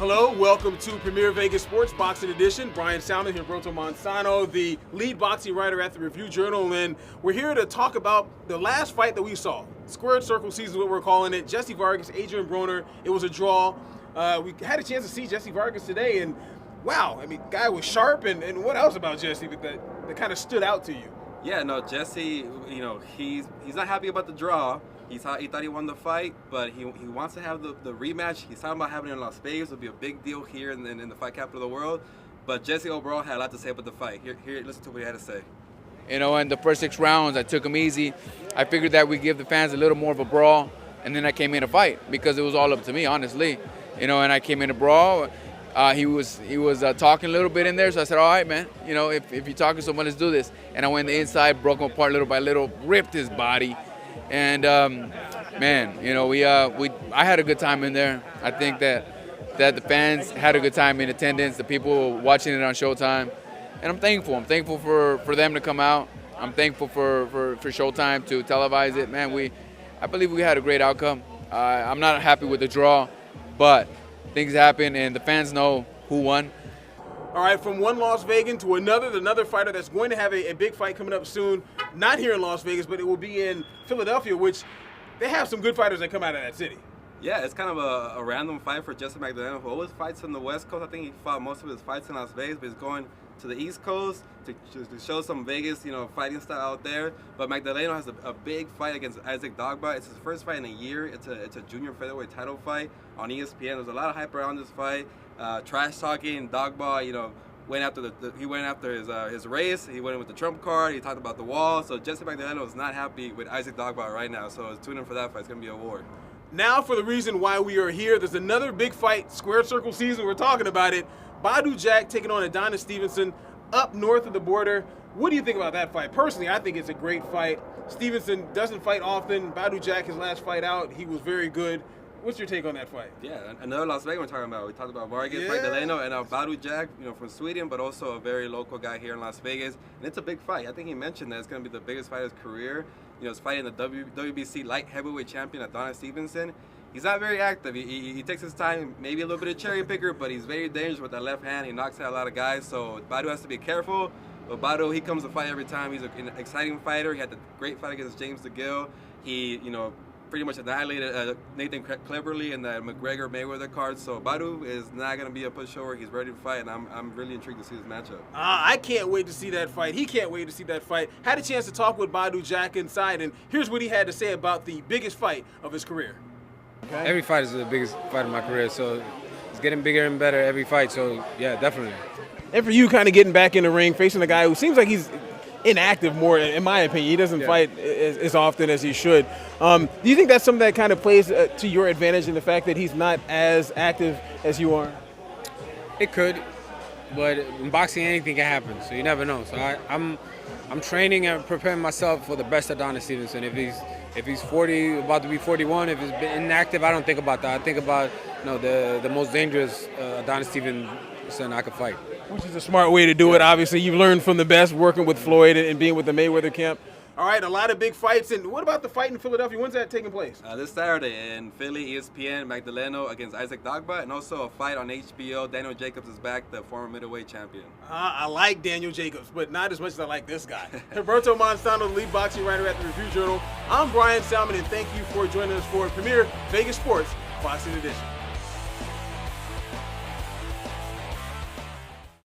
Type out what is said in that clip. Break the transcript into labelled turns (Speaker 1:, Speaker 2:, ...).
Speaker 1: Hello, welcome to Premier Vegas Sports Boxing Edition. Brian Salmon here, Broner Monsanto, the lead boxing writer at the Review Journal, and we're here to talk about the last fight that we saw. Squared Circle season is what we're calling it. Jessie Vargas, Adrian Broner. It was a draw. We had a chance to see Jessie Vargas today, and wow, I mean, guy was sharp, and what else about Jessie that kind of stood out to you?
Speaker 2: Yeah, no, Jessie, you know, he's not happy about the draw. He thought he won the fight, but he wants to have the rematch. He's talking about having it in Las Vegas. It'll be a big deal here in the fight capital of the world. But Jessie overall had a lot to say about the fight. Here, listen to what he had to say.
Speaker 3: You know, in the first 6 rounds, I took him easy. I figured that we'd give the fans a little more of a brawl, and then I came in to fight because it was all up to me, honestly. You know, and I came in to brawl. He was talking a little bit in there, so I said, all right, man, you know, if you're talking so much, let's do this. And I went the inside, broke him apart little by little, ripped his body. And, man, you know, I had a good time in there. I think that the fans had a good time in attendance, the people watching it on Showtime. And I'm thankful. I'm thankful for them to come out. I'm thankful for Showtime to televise it. Man, I believe we had a great outcome. I'm not happy with the draw, but things happen, and the fans know who won.
Speaker 1: All right, from one Las Vegan to another fighter that's going to have a big fight coming up soon, not here in Las Vegas, but it will be in Philadelphia, which they have some good fighters that come out of that city.
Speaker 2: Yeah, it's kind of a random fight for Jessie Magdaleno, who always fights on the West Coast. I think he fought most of his fights in Las Vegas, but he's going to the East Coast to show some Vegas, you know, fighting style out there. But Magdaleno has a big fight against Isaac Dogboe. It's his first fight in a year. It's a junior featherweight title fight on ESPN. There's a lot of hype around this fight. Trash talking. Dogboe, you know, went after his race. He went in with the trump card. He talked about the wall. So Jessie Magdaleno is not happy with Isaac Dogboe right now. So tune in for that fight. It's gonna be a war.
Speaker 1: Now for the reason why we are here. There's another big fight, Squared Circle season. We're talking about it. Badou Jack taking on Adonis Stevenson up north of the border. What do you think about that fight? Personally, I think it's a great fight. Stevenson doesn't fight often. Badou Jack, his last fight out, he was very good. What's your take on that fight?
Speaker 2: Yeah, another Las Vegas we're talking about. We talked about Vargas, Magdaleno, and Badou Jack, you know, from Sweden, but also a very local guy here in Las Vegas. And it's a big fight. I think he mentioned that it's going to be the biggest fight of his career. You know, he's fighting the WBC light heavyweight champion, Adonis Stevenson. He's not very active. He takes his time, maybe a little bit of cherry picker, but he's very dangerous with that left hand. He knocks out a lot of guys, so Badou has to be careful. But Badou, he comes to fight every time. He's an exciting fighter. He had the great fight against James DeGill. He, you know, pretty much annihilated Nathan Cleverly in the McGregor-Mayweather card. So Badou is not going to be a pushover. He's ready to fight, and I'm really intrigued to see this matchup.
Speaker 1: I can't wait to see that fight. He can't wait to see that fight. Had a chance to talk with Badou Jack inside, and here's what he had to say about the biggest fight of his career.
Speaker 4: Okay. Every fight is the biggest fight of my career, so it's getting bigger and better every fight. So yeah, definitely.
Speaker 1: And for you, kind of getting back in the ring, facing a guy who seems like he's inactive more, in my opinion. He doesn't fight as often as he should. Do you think that's something that kind of plays to your advantage in the fact that he's not as active as you are?
Speaker 4: It could, but in boxing, anything can happen, so you never know. So I'm training and preparing myself for the best Adonis Stevenson. If he's 40, about to be 41, if he's been inactive, I don't think about that. I think about, you know, the most dangerous Adonis Stevenson I could fight.
Speaker 1: Which is a smart way to do it. Obviously, you've learned from the best working with Floyd and being with the Mayweather camp. All right, a lot of big fights. And what about the fight in Philadelphia? When's that taking place?
Speaker 2: This Saturday in Philly, ESPN Magdaleno against Isaac Dogboe, and also a fight on HBO. Daniel Jacobs is back, the former middleweight champion.
Speaker 1: I like Daniel Jacobs, but not as much as I like this guy. Broner Monsanto, the lead boxing writer at the Review Journal. I'm Brian Salmon, and thank you for joining us for Premier Vegas Sports Boxing Edition.